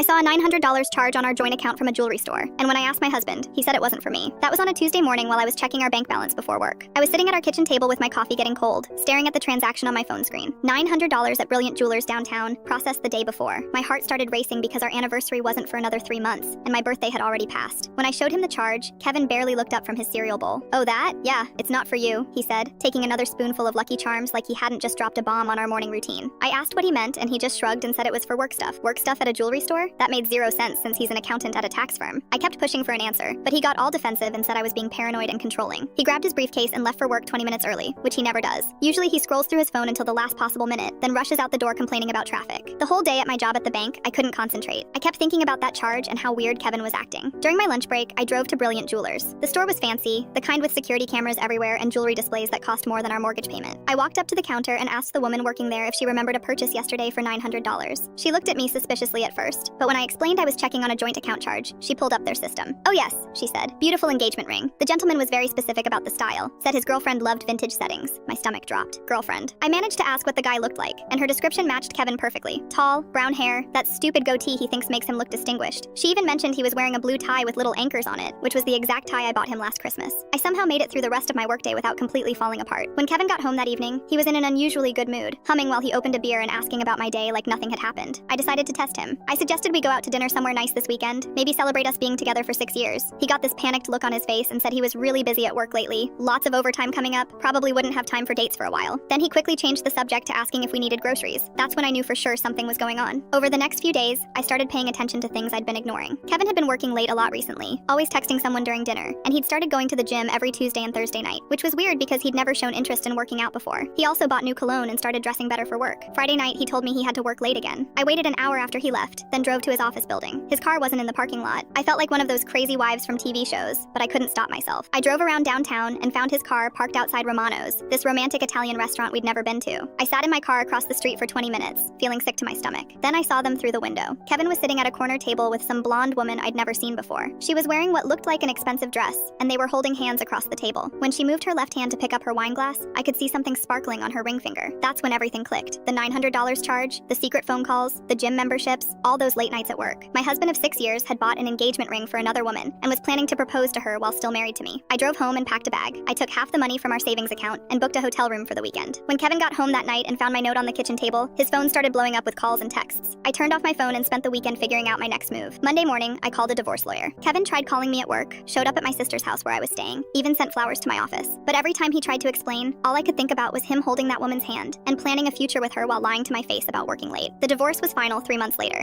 saw a $900 charge on our joint account from a jewelry store, and when I asked my husband, he said it wasn't for me. That was on a Tuesday morning while I was checking our bank balance before work. I was sitting at our kitchen table with my coffee getting cold, staring at the transaction on my phone screen. $900 at Brilliant Jewelers downtown, processed the day before. My heart started racing because our anniversary wasn't for another 3 months, and my birthday had already passed. When I showed him the charge, Kevin barely looked up from his cereal bowl. "Oh, that? Yeah, it's not for you," he said, taking another spoonful of Lucky Charms like he hadn't just dropped a bomb on our morning routine. I asked what he meant, and he just shrugged and said it was for work stuff. Work stuff at a jewelry store? That made 0 sense since he's an accountant at a tax firm. I kept pushing for an answer, but he got all defensive and said I was being paranoid and controlling. He grabbed his briefcase and left for work 20 minutes early, which he never does. Usually he scrolls through his phone until the last possible minute, then rushes out the door complaining about traffic. The whole day at my job at the bank, I couldn't concentrate. I kept thinking about that charge and how weird Kevin was acting. During my lunch break, I drove to Brilliant Jewelers. The store was fancy, the kind with security cameras everywhere and jewelry displays that cost more than our mortgage payment. I walked up to the counter and asked the woman working there if she remembered a purchase yesterday for $900. She looked at me suspiciously at first, but when I explained I was checking on a joint account charge, she pulled up their system. "Oh yes," she said. "Beautiful engagement ring." The gentleman was very specific about the style, said his girlfriend loved vintage settings. My stomach dropped. Girlfriend. I managed to ask what the guy looked like, and her description matched Kevin perfectly. Tall, brown hair, that stupid goatee he thinks makes him look distinguished. She even mentioned he was wearing a blue tie with little anchors on it, which was the exact tie I bought him last Christmas. I somehow made it through the rest of my workday without completely falling apart. When Kevin got home that evening, he was in an unusually good mood, humming while he opened a beer and asking about my day like nothing had happened. I decided to test him. I suggested we go out to dinner somewhere nice this weekend, maybe celebrate us being together for 6 years. He got this panicked look on his face and said he was really busy at work lately, lots of overtime coming up, probably wouldn't have time for dates for a while. Then he quickly changed the subject to asking if we needed groceries. That's when I knew for sure something was going on. Over the next few days, I started paying attention to things I'd been ignoring. Kevin had been working late a lot recently, always texting someone during dinner, and he'd started going to the gym every Tuesday and Thursday night, which was weird because he'd never shown interest in working out before. He also bought new cologne and started dressing better for work. Friday night, he told me he had to work late again. I waited an hour after he left, then drove to his office building. His car wasn't in the parking lot. I felt like one of those crazy wives from TV shows, but I couldn't stop myself. I drove around downtown and found his car parked outside Romano's, this romantic Italian restaurant we'd never been to. I sat in my car across the street for 20 minutes, feeling sick to my stomach. Then I saw them through the window. Kevin was sitting at a corner table with some blonde woman I'd never seen before. She was wearing what looked like an expensive dress, and they were holding hands across the table. When she moved her left hand to pick up her wine glass, I could see something sparkling on her ring finger. That's when everything clicked. The $900 charge, the secret phone calls, the gym memberships, all those late nights at work. My husband of 6 years had bought an engagement ring for another woman and was planning to propose to her while still married to me. I drove home and packed a bag. I took half the money from our savings account and booked a hotel room for the weekend. When Kevin got home that night and found my note on the kitchen table, his phone started blowing up with calls and texts. I turned off my phone and spent the weekend figuring out my next move. Monday morning, I called a divorce lawyer. Kevin tried calling me at work, showed up at my sister's house where I was staying, even sent flowers to my office. But every time he tried to explain, all I could think about was him holding that woman's hand and planning a future with her while lying to my face about working late. The divorce was final 3 months later.